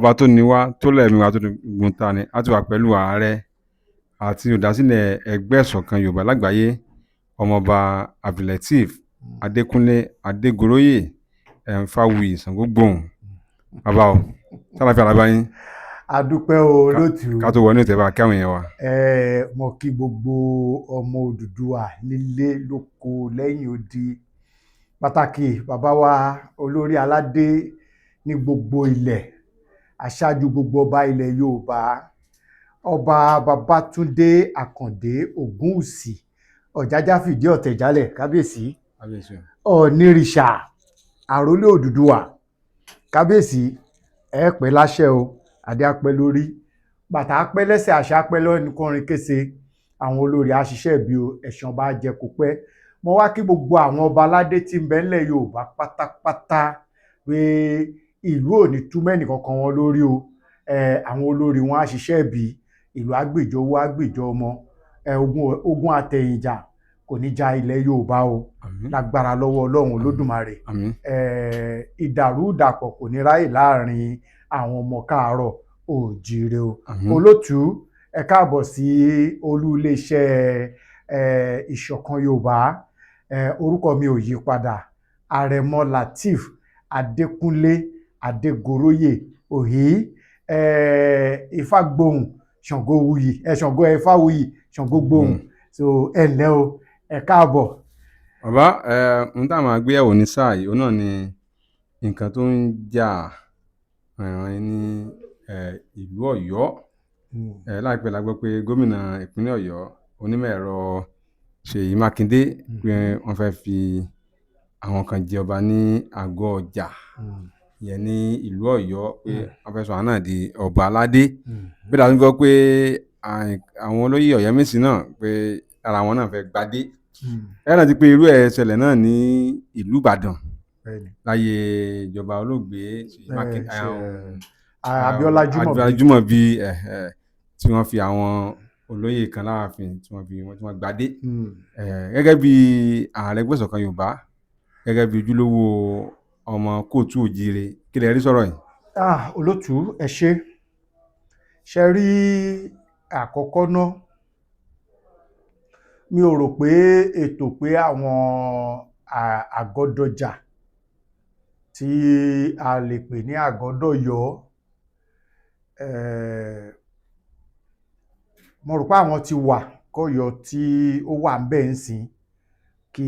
ọba tó ní wá tó lẹ́mìí wa tó ní gbóǹta ni a ti wà pẹ̀lú ààrẹ àti olùdásílẹ̀ ẹgbẹ́ ìṣọ̀kan Yorùbá lágbàáyé ọmọọba Abdulateef Adékúnlé Adégoróyè Fáwuyì Ṣàngógbòhùn. Bàbá o sálàfíà làbá yín. Adúpẹ́ o lótú. Ká tó wọ ní ìtẹ́bà kí àwọn èèyàn wa. Mo kí gbogbo ọmọ Odùduwà nílé lóko lẹ́yìn odi, pàtàkì bàbá wa olórí aládé ní gbogbo ilẹ̀, aṣáájú gbogbo ọba ilẹ̀ Yorùbá, ọba Babátúndé Àkàndé Ògúnwùsì Ọ̀jájá fìdí ọ̀tẹ̀ jálẹ̀ kábíyèsí, ọ̀nìrìṣà àrólé Odùduwà kábíyèsí, ẹ pẹ́ láṣẹ o, adé apẹ́ lórí, bàtà apẹ́ lẹ́sẹ̀, àṣà apẹ́ lọ́nu kọrin kése, àwọn olórí aṣiṣẹ́ bí o, ẹ̀sán bá jẹ kó pẹ́. Mo wá kí gbogbo àwọn ọba aládé tí ń bẹ ńlẹ̀ Yorùbá pátápátá pé ìlú ò ní tú mẹ́nì kankan wọn lórí o. Àwọn olórí wọn aṣiṣẹ́ bí ìlú àgbèjọ owó àgbèjọ ọmọ, ogun àtẹ̀yìnjà kò ní ja ilẹ̀ Yorùbá o. Lágbára lọ́wọ́ Ọlọ́run Olódùmarè. Ìdàrúdàpọ̀ kò ní ráyè láàrin àwọn ọmọ káàárọ̀ oòjíire o. Olótú, ẹ káàbọ̀ sí olú iléeṣẹ́ ìṣọ̀kan Yorùbá. Orúkọ mi ò yí padà, Àrẹ̀mọ Lateef Adékúnlé Adégoróyè Òhí, Ifágbohùn Ṣàngówuyì, Ifáwuyì Ṣàngógbòhùn. So ẹ ǹlẹ́ o, ẹ káàbọ̀. Bàbá, ohun tá a máa gbé yẹ̀wò ní sáà yìí òun náà ni nǹkan tó ń jà ní ìlú Ọ̀yọ́. Láìpẹ́ la gbọ́ pé gómìnà ìpínlẹ̀ Ọ̀yọ́ onímọ̀ ẹ̀rọ Ṣèyí Mákindé pé wọ́n fẹ́ fi àwọn kan jẹ ọba ní àgọ́ ọjà ìyẹn ní ìlú Ọ̀yọ́, pé wọ́n fẹ́ sọ àwọn náà di ọba aládé. Bí la ń gbọ́ pé àwọn olóyè Ọ̀yọ́mèsì náà pé ara wọn náà fẹ́ gbadé. Ẹ náà ti pé irú ẹ̀ ṣẹlẹ̀ náà ní ìlú Ìbàdàn láyé ìjọba olóògbé Abíọ́lá Jùmọ̀bí, tí wọ́n fi àwọn olóyè kan láàfin tí wọ́n gbadé. Gẹ́gẹ́ bí ààrẹ ẹgbẹ́ ìṣọ̀kan Yorùbá, gẹ́gẹ́ bí ojúlówó ọmọ kóòtù òjíire, kí lẹ rí sọ̀rọ̀ yìí? Olótú, ẹ ṣe rí àkọ́kọ́ náà, mi ò rò pé ètò pé àwọn àgọ́dọ̀jà tí a lè pè ní àgọ́dọ̀yọ́, mo rò pé àwọn ti wà kọ́yọ́ tí ó wà ń bẹ̀ ń sìn kí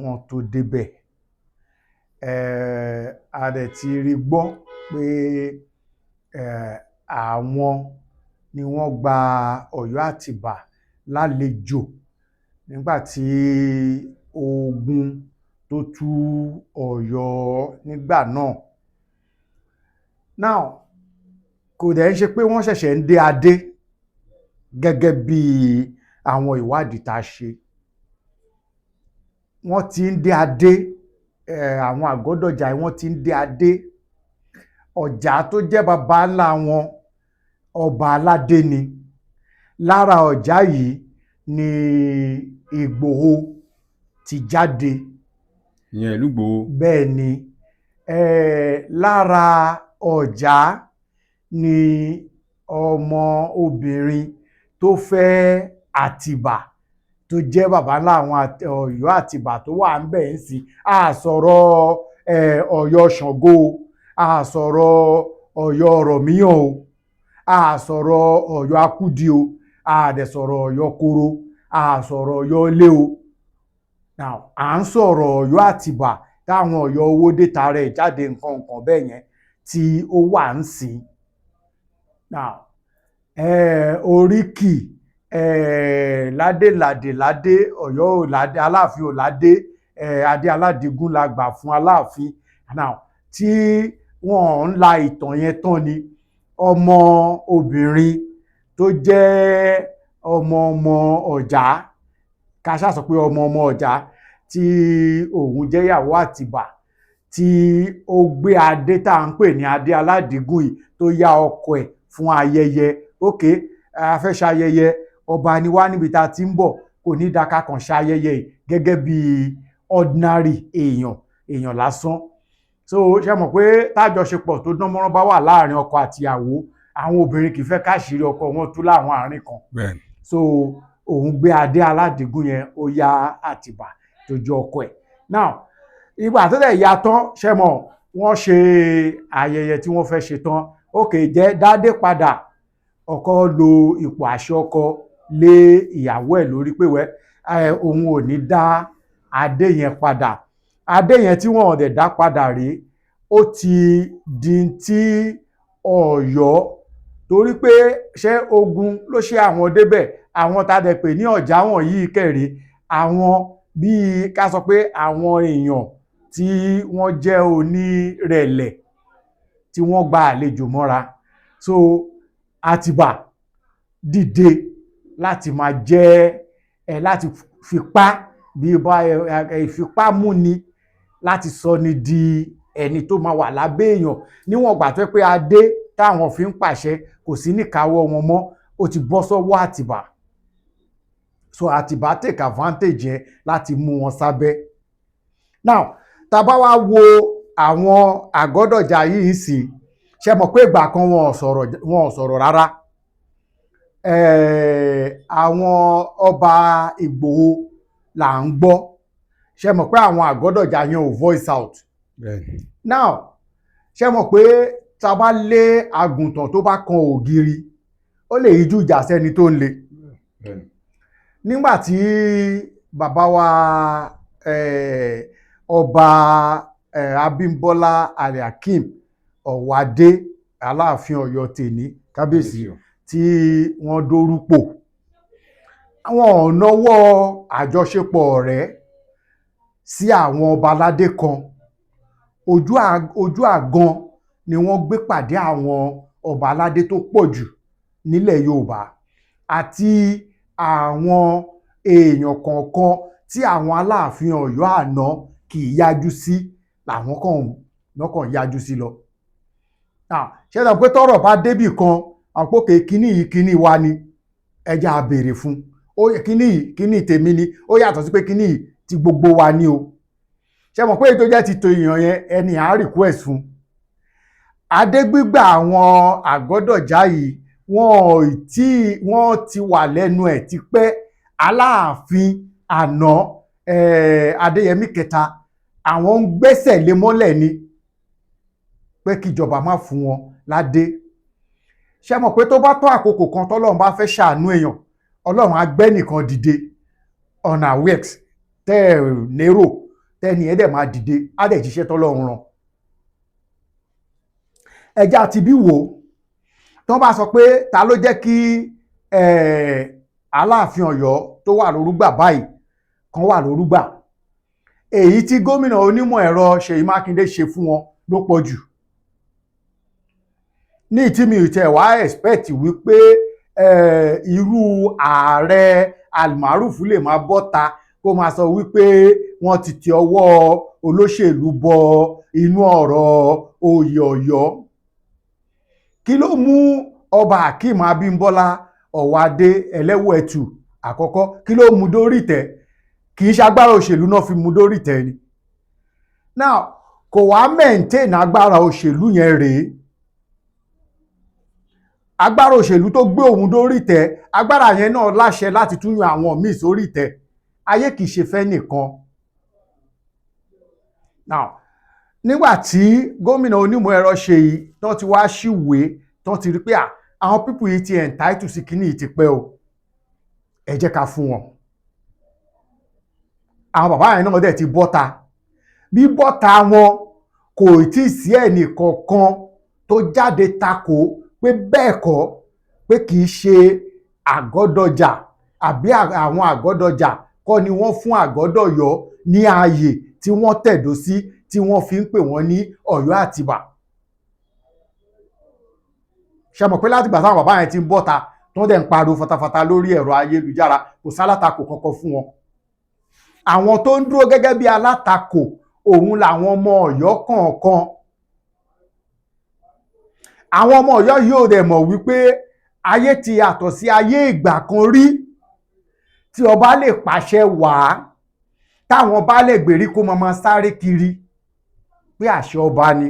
wọ́n tó débẹ̀. A dẹ̀ ti rí gbọ́ pé àwọn ni wọ́n gba Ọ̀yọ́ Àtìbà lálejò nígbàtí ogun tó tú Ọ̀yọ́ nígbà náà. Now, kò dẹ̀ ń ṣe pé wọ́n ṣẹ̀ṣẹ̀ ń dé adé gẹ́gẹ́ bí àwọn ìwádìí tá a ṣe. Wọ́n ti ń dé adé, àwọn àgọ́dọ̀jà wọ́n ti ń dé adé. Ọ̀jà tó jẹ́ baba ńlá wọn, ọba aládé ni. Lára ọ̀jà yìí ni Ìgbòho ti jáde. Ìyẹn ìlú Ìgbòho. Bẹ́ẹ̀ ni. Lára ọ̀jà ni ọmọ obìnrin tó fẹ́ Àtìbà tó jẹ́ baba ńlá àwọn Ọ̀yọ́ Àtìbà tó wà ń bẹ̀ ń sìn. A sọ̀rọ̀ Ọ̀yọ́ Ṣàngó, a sọ̀rọ̀ Ọ̀yọ́ Ọ̀rànmíyàn o, a sọ̀rọ̀ Ọ̀yọ́ Akúdi o, a dẹ̀ sọ̀rọ̀ Ọ̀yọ́ Koro, a sọ̀rọ̀ Ọ̀yọ́ Ilé o. Now, à ń sọ̀rọ̀ Ọ̀yọ́ Àtìbà táwọn Ọ̀yọ́ Owódé tààrẹ jáde nǹkan bẹ́ẹ̀ yẹn tí ó wà ń sìn. Now, oríkì ládé Ọ̀yọ́ ò ládé, Aláàfin ò ládé, adé aládégún la gbà fún Aláàfin. Now, tí wọ́n ń la ìtàn yẹn tán ni ọmọ obìnrin tó jẹ́ ọmọ Ọ̀jà, ká ṣáà sọ pé ọmọ Ọ̀jà tí òun jẹ́ ìyàwó Àtìbà, tí ó gbé adé tá à ń pè ní adé aládégún yìí tó yá ọkọ ẹ̀ fún ayẹyẹ. Okay, a fẹ́ ṣayẹyẹ, ọba ni wá níbi tá a ti ń bọ̀, kò ní dáká kan ṣayẹyẹ gẹ́gẹ́ bí ordinary èèyàn lásán. so ṣe mọ̀ pé tájọṣepọ̀ tó dán mọ́rán bá wà láàrin ọkọ àtìyàwó, àwọn obìnrin kì í fẹ́ káṣírí ọkọ wọn tú láwọn àárín kan. So òun gbé adé aládìgún yẹn ó yá Àtìbà tó jẹ́ ọkọ ẹ̀. Now ìgbà tó dẹ̀ ya tán, ṣe mọ̀ wọ́n ṣe ayẹyẹ tí wọ́n fẹ́ ṣe tán, ókè jẹ́ dádé padà, ọkọ lo ipò àṣẹ ọkọ lé ìyàwó ẹ̀ lórí pé òun ò ní dá adé yẹn padà. Adé yẹn tí wọ́n ò dẹ̀ dá padà rèé, ó ti di tí Ọ̀yọ́, torí pé ṣé ogun ló ṣe àwọn débẹ̀, àwọn tá dẹ̀ pè ní ọ̀já wọ̀nyí kẹ̀rẹ́, àwọn bíi ká sọ pé àwọn èèyàn tí wọ́n jẹ́ onírẹ̀lẹ̀ tí wọ́n gba àlejò mọ́ra. So Àtìbà dìde láti máa jẹ́ láti fipá bí ìfipá múni láti sọ ni di ẹni tó máa wà lábẹ́ èèyàn níwọ̀n ìgbà tó pé adé táwọn fi ń pàṣẹ kò sí níkàáwọ́ wọn mọ́, ó ti bọ́ sọ́wọ́ Àtìbà. So Àtìbà take advantage yẹn láti mú wọn sábẹ́. Now tá bá wá wo àwọn Àgọ́dọ̀jà yìí sí, ṣe mọ̀ pé ìgbà kan wọn ò sọ̀rọ̀ rárá. Àwọn ọba Ìgbòho là ń gbọ́, ṣe mọ̀ pé àwọn Àgọ́dọ̀jà yẹn ò voice out. Now ṣe mọ̀ pé tá bá lé àgùntàn tó bá kan ògiri, ó lè yíjú ìjà sẹ́ni tó ń le. Nígbà tí bàbá wa ọba Abímbọ́lá Aliakim Ọ̀wádé Aláàfin Ọ̀yọ́ tèní kábíyèsí tí wọ́n dórúpò, àwọn ọ̀nàwọ́ àjọṣepọ̀ ọ̀rẹ́ sí àwọn ọba aládé kan, ojú àgan ni wọ́n gbé pàdé àwọn ọba aládé tó pọ̀ jù nílẹ̀ Yorùbá àti àwọn èèyàn kọ̀ọ̀kan tí àwọn Aláàfin Ọ̀yọ́ àná kì í yájú sí, làwọn kàn yájú sí lọ. Ṣé ẹ pé tọ́rọ̀ bá débì kan, àpòkè kíní yìí kíní wa ni, ẹja á béèrè fún, kíní yìí kíní tèmi ni, ó yàtọ̀ sí pé kíní yìí ti gbogbo wa ni o. Ṣé mọ̀ pé èyí tó jẹ́ ti tèèyàn yẹn ẹni à ń request fún. Adé gbígbà àwọn Àgọ́dọ̀jà yìí wọ́n ti wà lẹ́nu ẹ̀ tipẹ́. Aláàfin àná Adéyẹmí kẹta, àwọn ń gbẹ́sẹ̀ lé mọ́lẹ̀ ni pé kíjọba má fún wọn ládé. Ṣé mọ̀ pé tó bá tó àkókò kan tọ́lọ́run bá fẹ́ ṣàánú èèyàn, Ọlọ́run á gbé nìkan dìde on our works tẹ́ ẹ̀ lérò, tẹ́ni ẹ̀ dẹ̀ máa dìde, á dẹ̀ jíṣẹ́ tọ́lọ́run rán. Ẹja àti bí wò tó bá sọ pé ta ló jẹ́ kí Aláàfin Ọ̀yọ́ tó wà lórúgbà báyìí kan wà lórúgbà, èyí tí gómìnà onímọ̀ ẹ̀rọ Ṣèyí Mákindé ṣe fún wọn ló pọ̀ jù. Ní tí mi ò tẹ̀ wá expect wípé irú ààrẹ Almaroof lè máa bọ́ta kó máa sọ wípé wọ́n ti ti ọwọ́ olóṣèlú bọ inú ọ̀rọ̀ oyè Ọ̀yọ́. Kí ló mú ọba Akeem Abímbọ́lá Ọ̀wádé Ẹlẹ́wẹ̀tù àkọ́kọ́, kí ló mú dórí ìtẹ́? Kì í ṣe agbára òṣèlú náà fi mú dórí ìtẹ́ ni. Now kò wá maintain agbára òṣèlú yẹn rèé. Agbára òṣèlú tó gbé òun dórí ìtẹ́, agbára yẹn náà láṣẹ láti tún yan àwọn míì sórí ìtẹ́. Ayé kìí ṣe fẹ́ nìkan. Now nígbà tí gómìnà onímọ̀ ẹ̀rọ Ṣèyí tán ti wá ṣìwé, tán ti rí pé àwọn pípù yìí ti entitled sí kíní yìí ti pẹ́ o, ẹ jẹ́ ká fún wọn. Àwọn bàbá yẹn náà dẹ̀ ti bọ́ta. Bí bọ́ta wọn kò tí ì sí ẹnì kankan tó jáde takò pé bẹ́ẹ̀ kọ́, pé kì í ṣe Àgọ́dọ̀jà àbí àwọn Àgọ́dọ̀jà kọ́ ni wọ́n fún Àgọ́dọ̀yọ́ ní ààyè tí wọ́n tẹ̀dó sí, tí wọ́n fi ń pè wọ́n ní Ọ̀yọ́ Àtìbà. Ṣé mọ̀ pé látìgbà táwọn bàbá yẹn ti ń bọ́ta tó dẹ̀ ń pariwo fatafata lórí ẹ̀rọ ayélujára, kò sálátakò kankan fún wọn. Àwọn tó ń dúró gẹ́gẹ́ bí alátakò òun làwọn ọmọ Ọ̀yọ́ kọ̀ọ̀kan. Àwọn ọmọ Ọ̀yọ́ yìí ò dẹ̀ mọ̀ wípé ayé ti yàtọ̀ sí ayé ìgbà kan rí, tí ọba lè pàṣẹ wàá táwọn baálé ìgbèríko máa sáré kiri pé àṣẹ ọba ni.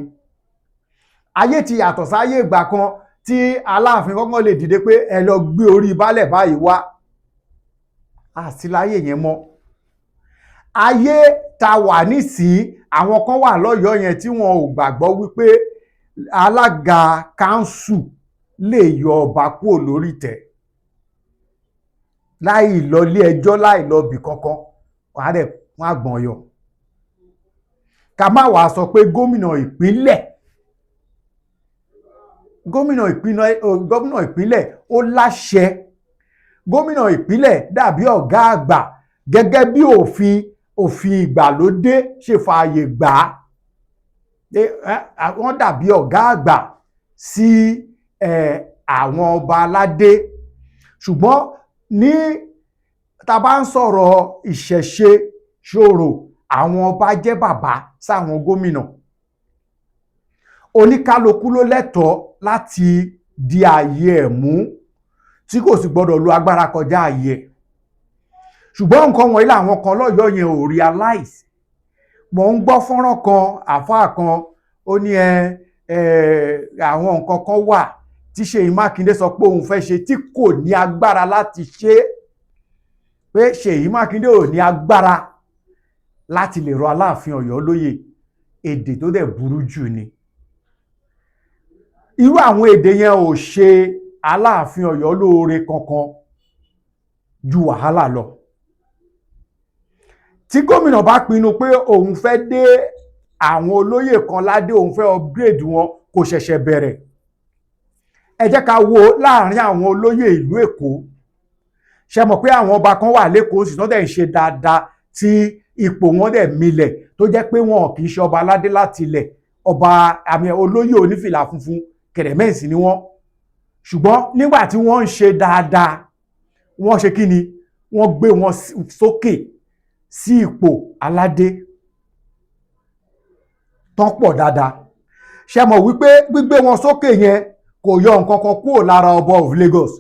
Ayé ti yàtọ̀ sáyé ìgbà kan tí Aláàfin kọ́kọ́ lè dìde pé ẹ lọ gbé orí baálẹ̀ báyìí wá. Àti láyé yẹn mọ́. Ayé ta wà nísìnyí, àwọn kan wà lọ́yọ̀ọ́ yẹn tí wọn ò gbàgbọ́ wípé alága káńsù lè yọ ọba kúrò lórí ìtẹ́ láì lọ ilé ẹjọ́, láì lọ bì kankan, wọ́n á gbọ̀n yọ. Ká má wàá sọ pé gómìnà ìpínlẹ̀ ó láṣẹ. Gómìnà ìpínlẹ̀ dàbí ọ̀gá àgbà gẹ́gẹ́ bí òfin ìgbàlódé ṣe fààyè gbà á. Wọ́n dàbí ọ̀gá àgbà sí àwọn ọba aládé. Ṣùgbọ́n tá bá ń sọ̀rọ̀ ìṣẹ̀ṣe ṣòro, àwọn ọba jẹ́ bàbá sáwọn gómìnà. Oníkálukú ló lẹ́tọ̀ọ́ láti di ààyè ẹ̀ mú tí kò sì gbọdọ̀ lo agbára kọjá ààyè ẹ̀. Ṣùgbọ́n nǹkan wọ̀nyí làwọn kan lọ́yọ̀ọ́ yẹn ò realize. Mo ń gbọ́ fọ́nrán kan, àfáà kan ó ní àwọn nǹkan kan wà tí Ṣèyí Mákindé sọ pé òun fẹ́ ṣe tí kò ní agbára láti ṣe. Pé Ṣèyí Mákindé ò ní agbára láti lè rọ Aláàfin Ọ̀yọ́ lóyè. Èdè tó dẹ̀ burú jù ni. Irú àwọn èdè yẹn ò ṣe Aláàfin Ọ̀yọ́ lóore kankan ju wàhálà lọ. Tí gómìnà bá pinnu pé òun fẹ́ dé àwọn olóyè kan ládé, òun fẹ́ upgrade wọn, kò ṣẹ̀ṣẹ̀ bẹ̀rẹ̀. Ẹ jẹ́ ká wo láàrin àwọn olóyè ìlú Èkó. Ṣé mọ̀ pé àwọn ọba kan wà lÉkòó sì tán dẹ̀ ń ṣe dáadáa tí ipò wọn dẹ̀ milẹ̀, tó jẹ́ pé wọn kì í ṣe ọba aládé láti ilẹ̀, olóyè onífìlà funfun kẹ̀rẹ̀mẹ́sì ni wọ́n. Ṣùgbọ́n nígbà tí wọ́n ń ṣe dáadáa, wọ́n ṣe kí ni? Wọ́n gbé wọn sókè sí ipò aládé tán pọ̀ dáadáa. Ṣé mọ̀ wípé gbígbé wọn sókè yẹn kò yọ nǹkan kan kúrò lára ọba of Lagos.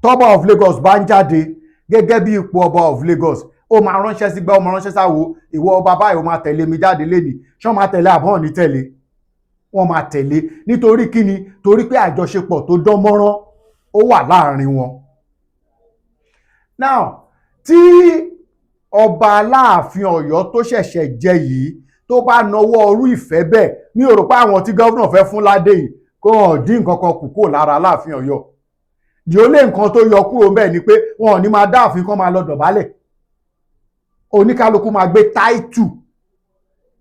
Tọ́ba of Lagos bá ń jáde gẹ́gẹ́ bí ipò ọba of Lagos, ó máa ránṣẹ́ sígbà, ó máa ránṣẹ́ sáwo, ìwọ ọba báyìí ó máa tẹ̀lé mi jáde lénìí. Ṣé wọ́n máa tẹ̀lé àbọ̀n ní tẹ̀lé? Wọ́n máa tẹ̀lé. Nítorí kí ni? Torí pé àjọṣepọ̀ tó dán mọ́rán ó wà láàrin wọn. Now, tí ọba Aláàfin Ọ̀yọ́ tó ṣẹ̀ṣẹ̀ jẹ yìí tó bá nawọ́ orú ìfẹ́ bẹ́ẹ̀, mi ò rò pé àwọn tí gọ́vnà fẹ́ fún ládé yìí kó hàn dín nǹkan kan kù kúrò lára Aláàfin Ọ̀yọ́. Di ó lé nǹkan tó yọ kúrò bẹ́ẹ̀ ni pé wọn ò ní máa dá àfin kan máa lọ dọ̀bálẹ̀. Oníkálukú máa gbé táìtù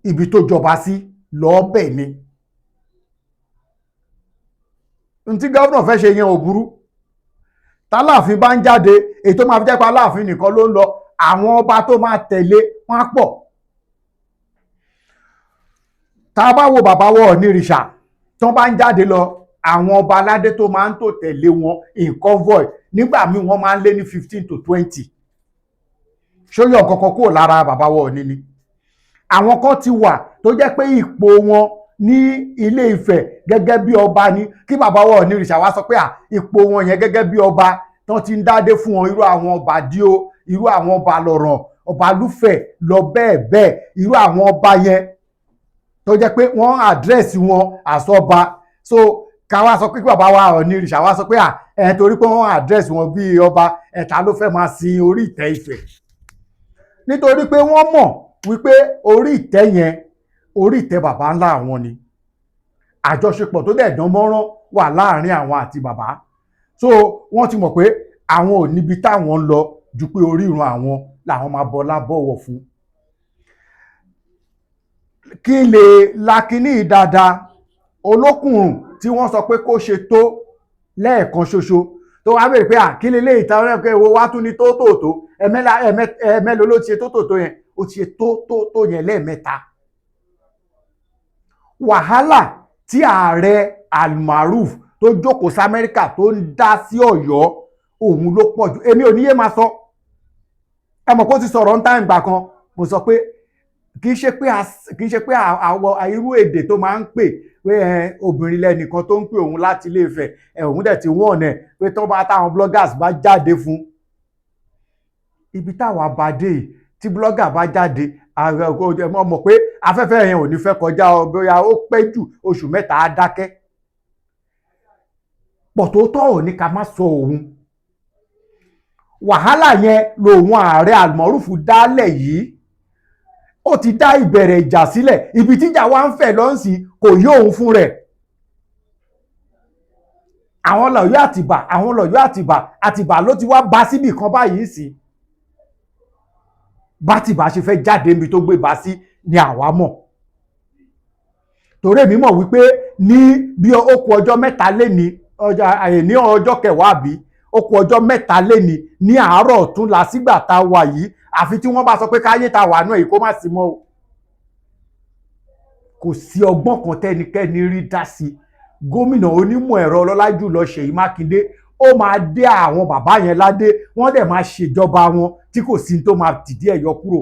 ibi tó jọba sí lọ́ọ́bẹ̀ ni. Ntí gọ́vnà fẹ́ ṣe yẹn ò burú. Táláàfin bá ń jáde, èyí tó máa fi jẹ́ pé Aláàfin nìkan ló ń lọ, àwọn ọba tó máa tẹ̀lé wọn á pọ̀. Tá a bá wo bàbá wa Ọ̀nìrìṣà tó bá ń jáde lọ, àwọn ọba aládé tó máa ń tò tẹ̀lé wọn in convoy, nígbà míì wọ́n máa ń lé ní 15 to 20. Ṣóyọ̀ kankan kúrò lára bàbá wa Ọ̀nì ni. Àwọn kan ti wà tó jẹ́ pé ipò wọn ní Ilé Ifẹ̀ gẹ́gẹ́ bí ọba ni, kí bàbá wa Ọ̀nìrìṣà wá sọ pé ipò wọn yẹn gẹ́gẹ́ bí ọba tán ti ń dádé fún wọn, irú àwọn ọba Díó, irú àwọn ọba Lọ̀ràn, ọba Lúfẹ̀, lọ bẹ́ẹ̀ bẹ́ẹ̀, irú àwọn ọba yẹn tó jẹ́ pé wọ́n àdírẹ́sì wọn àsọba. So ká wá sọ pé kí bàbá wa Ọ̀nìrìṣà wá sọ pé torí pé wọ́n àdírẹ́sì wọn bí ọba, ta ló fẹ́ máa sin orí ìtẹ́ Ifẹ̀? Nítorí pé wọ́n mọ̀ wípé orí ìtẹ́ yẹn, orí ìtẹ́ bàbá ńlá àwọn ni. Àjọṣepọ̀ tó dẹ̀ dán mọ́rán wà láàrin àwọn àti bàbá. So wọ́n ti mọ̀ pé àwọn ò níbi táwọn ń lọ ju pé orírun àwọn làwọn máa bọlá bọ̀wọ̀ fún. Kí lè lakíní dáadáa, Olókùnrùn tí wọ́n sọ pé kó ṣe tó lẹ́ẹ̀kan ṣoṣo, tó wá bèèrè pé kí lè ìtàn ẹ̀kọ́ ìwọ wá tún ní tó ẹ̀mẹ́lò ló ti ṣe tó yẹn, ó ti ṣe tó yẹn lẹ́ẹ̀mẹ́ta. Wàhálà tí ààrẹ Almaroof tó jókòó sí Amẹ́ríkà tó ń dá sí Ọ̀yọ́, òun ló pọ̀ jù. Èmi ò níyé máa sọ. Ẹ mọ̀ kó ti sọ̀rọ̀ ń tá ìgbà kan, mo sọ pé kì í ṣe pé àwọn irú èdè tó máa ń pè pé obìnrin lẹ́nìkan tó ń pè òun láti Ilé Ifẹ̀, òun dẹ̀ ti wọ́n ẹ̀ pé táwọn bloggers bá jáde fún. Ibi táwa bá dé, tí blogger bá jáde, mọ̀ pé afẹ́fẹ́ yẹn ò ní fẹ́ kọjá bóyá ó pẹ́ jù oṣù mẹ́ta á dákẹ́. Pọ̀ tó tọ́ ò ní ká má sọ òun. Wàhálà yẹn lòun ààrẹ Almoruf dálẹ̀ yìí. Ó ti dá ìbẹ̀rẹ̀ ìjà sílẹ̀, ibi tíjà wá ń fẹ̀ lọ́nsì kò yé òun fún rẹ̀. Àwọn lọ́yọ́ Àtìbà ló ti wá bá síbì kan báyìí sí. Bátìbà ṣe fẹ́ jáde níbi tó gbé bá sí ni àwa mọ̀. Torí èmi mọ̀ wípé ní bí ó kù ọjọ́ mẹ́ta léni ní ọjọ́ kẹwàá àbí ó kù ọjọ́ mẹ́ta léni ní àárọ̀ ọ̀túnla sígbà tá a wà yìí, àfi tí wọ́n bá sọ pé káyé ta wà náà yìí kó má sí mọ́ o. Kò sí ọgbọ́n kan tẹ́nikẹ́ni rí dá sí. Gómìnà onímọ̀ ẹ̀rọ ọlọ́lá jùlọ Ṣèyí Mákindé ó máa dé àwọn bàbá yẹn ládé, wọ́n dẹ̀ máa ṣèjọba wọn tí kò sí tó máa tìdí ẹ̀ yọ kúrò.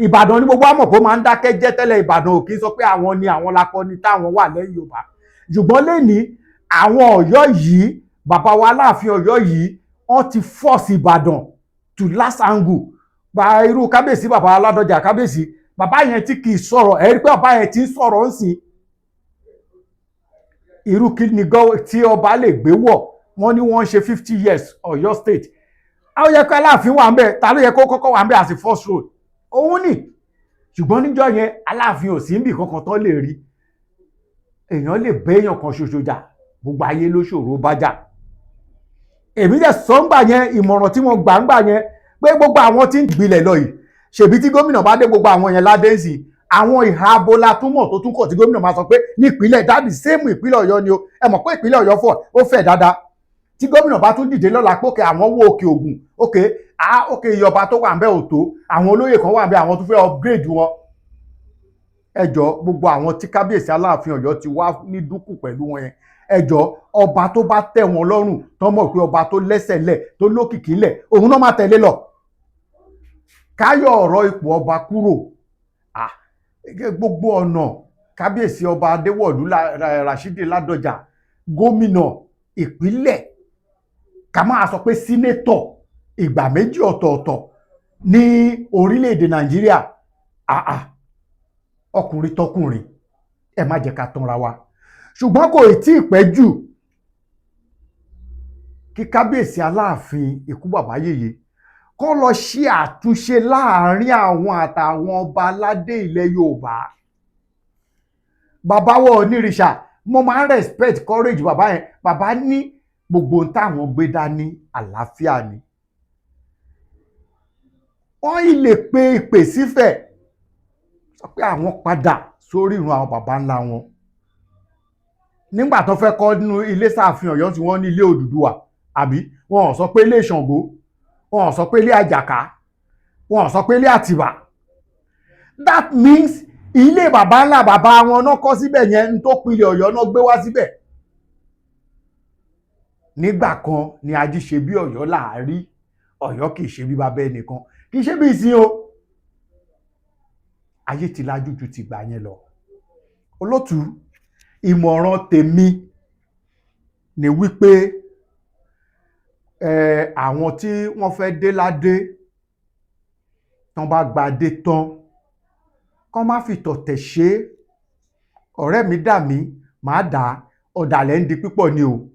Ìbàdàn ní gbogbo àmọ̀ kó máa ń dákẹ́ jẹ́ tẹ́lẹ̀. Ìbàdàn ò kí ń sọ pé àwọn ni àwọn lakọni táwọn wà lẹ́yìn Yorùbá. Ṣùgbọ́n lẹ́ni àwọn Ọ̀yọ́ yìí, bàbá wa Aláàfin Ọ̀yọ́ yìí, wọ́n ti force Ìbàdàn to last angle. Gba irú kábíyèsí bàbá Aládọjà kábíyèsí, bàbá yẹn tí kì í sọ̀rọ̀, ẹ̀rí pé bàbá yẹn ti ń sọ̀rọ̀ ń sìn. Irú kí ni tí ọba lè gbé wọ̀, wọ́n ní wọ́n ṣe 50 years Ọ̀yọ́ state. Ó yẹ kí Aláàfin wà ń bẹ̀, ta ló yẹ kó kọ́kọ́ wà ń bẹ̀ as a first road? Òun ni. Ṣùgbọ́n níjọ́ yẹn Aláàfin ò sí níbì kankan tán lè rí. Èèyàn lè bẹ́ èèyàn kan ṣoṣo jà, gbogbo ayé ló ṣòro bá jà. Èmi dẹ̀ sọ ń gbà yẹn, ìmọ̀ràn tí wọ́n gbà ń gbà yẹn, pé gbogbo àwọn tí ń gbilẹ̀ lọ yìí, ṣèbí tí gómìnà bá dé gbogbo àwọn yẹn ládé sí, àwọn ìhà abola túmọ̀ tó tún kọ̀ tí gómìnà máa sọ pé nípínlẹ̀ dáàbì sẹ́mù ìpínlẹ̀ Ọ̀yọ́ ni o. Ẹ mọ̀ pé ìpínlẹ̀ Ọ̀yọ́ ó fẹ̀ dáadáa. Tí gómìnà bá tún dìde lọ́la pé àwọn wo Òkè Ògùn, òkè ìyọba tó wà ń bẹ̀ òtó, àwọn olóyè kan wà ń bẹ̀, àwọn tó fẹ́ upgrade wọn. Ẹ jọ̀ọ́ gbogbo àwọn tí kábíyèsí Aláàfin Ọ̀yọ́ ti wá ní dúkù pẹ̀lú wọn yẹn, ẹ jọ̀ọ́ ọba tó bá tẹ́ wọn lọ́rùn, tó mọ̀ pé ọba tó lẹ́sẹ̀ lẹ̀ tó lókìkí lẹ̀, òun náà máa tẹ̀lé lọ. Káyọ̀ ọ̀rọ̀ ipò ọba kúrò. Gbogbo ọ̀nà kábíyèsí ọba Adéwọ̀lú Ràṣídì Ládọjà, gómìnà ìpínlẹ̀, ká máa sọ pé sínétọ̀ ìgbà méjì ọ̀tọ̀ọ̀tọ̀ ní orílẹ̀-èdè Nàìjíríà. Ọkùnrin tọkùnrin, ẹ má jẹ́ ká tanra wa. Ṣùgbọ́n kò tí ì pẹ́ jù kí kábíyèsí Aláàfin ikú bàbá yèyé kó lọ ṣe àtúnṣe láàárín àwọn àtàwọn ọba aládé ilẹ̀ Yorùbá. Bàbá wa Onírìṣà, mo máa ń respect courage bàbá yẹn. Bàbá ní gbogbo ohun táwọn gbé dání àlàáfíà ni. Wọ́n ilé pe ìpè sífẹ̀ sọ pé àwọn padà sórí ìrun àwọn bàbá ńlá wọn. Nígbà tó fẹ́ kọ́ nínú ilé Sáàfin Ọ̀yọ́ tí wọ́n ní ilé Odùduwà, àbí wọn ò sọ pé ilé Ṣàngó, wọn ò sọ pé ilé Àjàká, wọn ò sọ pé ilé Àtìbà. That means ilé bàbá ńlá bàbá wọn náà kọ́ síbẹ̀ yẹn, ń tó pilẹ̀ Ọ̀yọ́ náà gbé wá síbẹ̀. Nígbà kan ni Ajíṣebí Ọ̀yọ́ láàárí, Ọ̀yọ́ kì í ṣe bí bàbá ẹnìkan, kì í ṣe bí ìsìn o. Ayé ti lajú ju ti gbà yẹn lọ. Olótù, ìmọ̀ràn tèmi ni wípé àwọn tí wọ́n fẹ́ dé ládé, tán bá gbadé tán, kán má fi tọ̀tẹ̀ ṣe. Ọ̀rẹ́ mi dà mí, màá dà, ọ̀dàlẹ̀ ń di púpọ̀ ni o.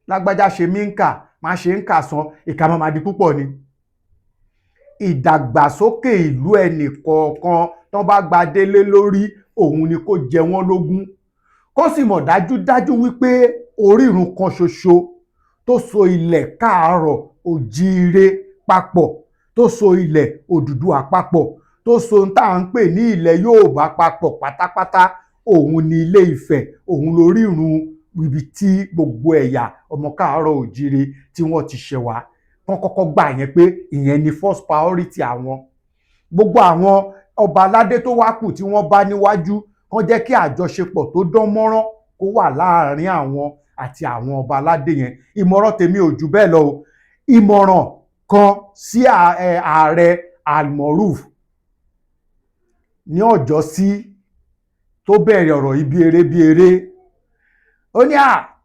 Lágbájá ṣe mí ń kà, má ṣe ń kà san, ìkà máa di púpọ̀ ni. Ìdàgbàsókè ìlú ẹnì kọ̀ọ̀kan tán bá gbadé lé lórí, òun ni kó jẹ wọ́n lógún. Kó sì mọ̀ dájúdájú wípé orírun kan ṣoṣo tó so ilẹ̀ káàárọ̀ òjíire papọ̀, tó so ilẹ̀ Odùduwà papọ̀, tó so ń tà ń pè ní ilẹ̀ Yorùbá papọ̀ pátápátá, òun ni Ilé Ifẹ̀, òun lorírun ibi tí gbogbo ẹ̀yà ọmọ káàárọ̀ òjíire tí wọ́n ti ṣẹ̀ wá. Wọ́n kọ́kọ́ gbà yẹn pé ìyẹn ni first priority àwọn. Gbogbo àwọn ọba aládé tó wá kù tí wọ́n bá níwájú, kán jẹ́ kí àjọṣepọ̀ tó dán mọ́rán kó wà láàárín àwọn àti àwọn ọba aládé yẹn. Ìmọ̀ràn tèmi ò jù bẹ́ẹ̀ lọ o. Ìmọ̀ràn kan sí ààrẹ Almoruf ní ọjọ́sí tó bẹ̀rẹ̀ ọ̀rọ̀ yìí bí eré. Ó ní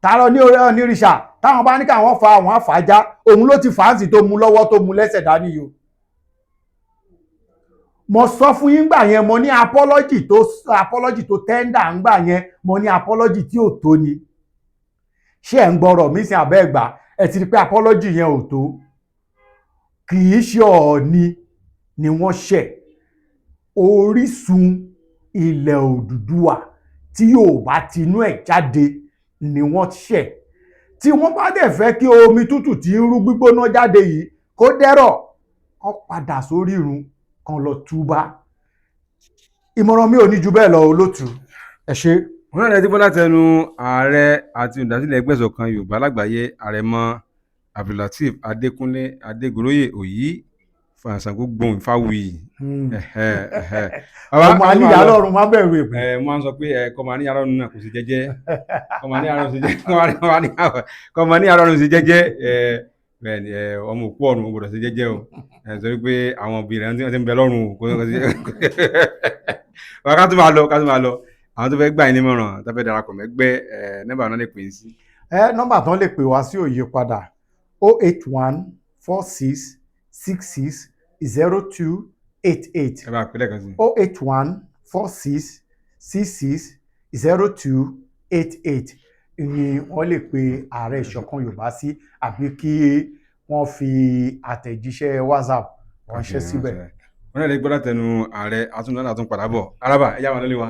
tààrọ ní Onírìṣà, táwọn bá ní káwọn fa àwọn àfàjá, òun ló ti fàánsì tó mú lọ́wọ́ tó mú lẹ́sẹ̀ dání yìí. mo sọ fún yín gbà yẹn, mo ní apology tó tender ń gbà yẹn, mo ní apology tí ò tó ni. Ṣé ẹ̀ ń gbọ́rọ̀ mi sí abẹ́ ẹ̀gbà? Ẹ ti rí pé apology yẹn ò tó. Kì í ṣe Ọọ̀ni ni wọ́n ṣẹ̀. Orísun ilẹ̀ Odùduwà tí Yorùbá tinú ẹ̀ jáde ni wọ́n ṣẹ̀. Tí wọ́n bá dẹ̀ fẹ́ kí omi tútù tí ń rú gbígbóná jáde yìí kó dẹ́rọ̀, kó padà sórí ìrun kan lọ túbá. Ìmọ̀ràn mi ò ní ju bẹ́ẹ̀ lọ olótù. Ẹ ṣé. Wọ́n náà lè ti gbọ́ látẹnu ààrẹ àti olùdásílẹ̀ ẹgbẹ́ ìṣọ̀kan Yorùbá lágbàáyé àrẹ̀mọ Abdulateef Adékúnlé Adégoróyè Òyí Ṣàngó Gbohùn Ifáwuyì. Ọmọ àníyá lọ́run má bẹ̀rù èpè. Mo máa ń sọ pé kọ́mọ àníyá lọ́run náà kò sí jẹ́jẹ́. Kọ́mọ àníyá lọ́run sí jẹ́jẹ́. Bẹ́ẹ̀ ni ọmọ òkú ọ̀run ò gbọdọ̀ sí jẹ́jẹ́ o. Torí pé àwọn òbí rẹ̀ ti ń bẹ lọ́run o. Ká tún máa lọ. Àwọn tó fẹ́ gbà yín nímọ̀ràn tó fẹ́ darapọ̀ mẹ́gbẹ́ nọ́mbà náà lè pè é sí. Nọ́mbà tán lè pè wá sí ò yí padà 081 46 66 0288. Ẹ bá pẹ́lẹ́ kan sí. 081 46 66 0288 ni wọ́n lè pe ààrẹ ìṣọ̀kan Yorùbá sí, àbí kí wọ́n fi àtẹ̀jíṣẹ́ WhatsApp ránṣẹ́ síbẹ̀. Wọ́n náà lè gbọ́ látẹnu ààrẹ àtúndọ́là tó ń padà bọ̀. Arábà, ẹ yá wa lọ́lé wa.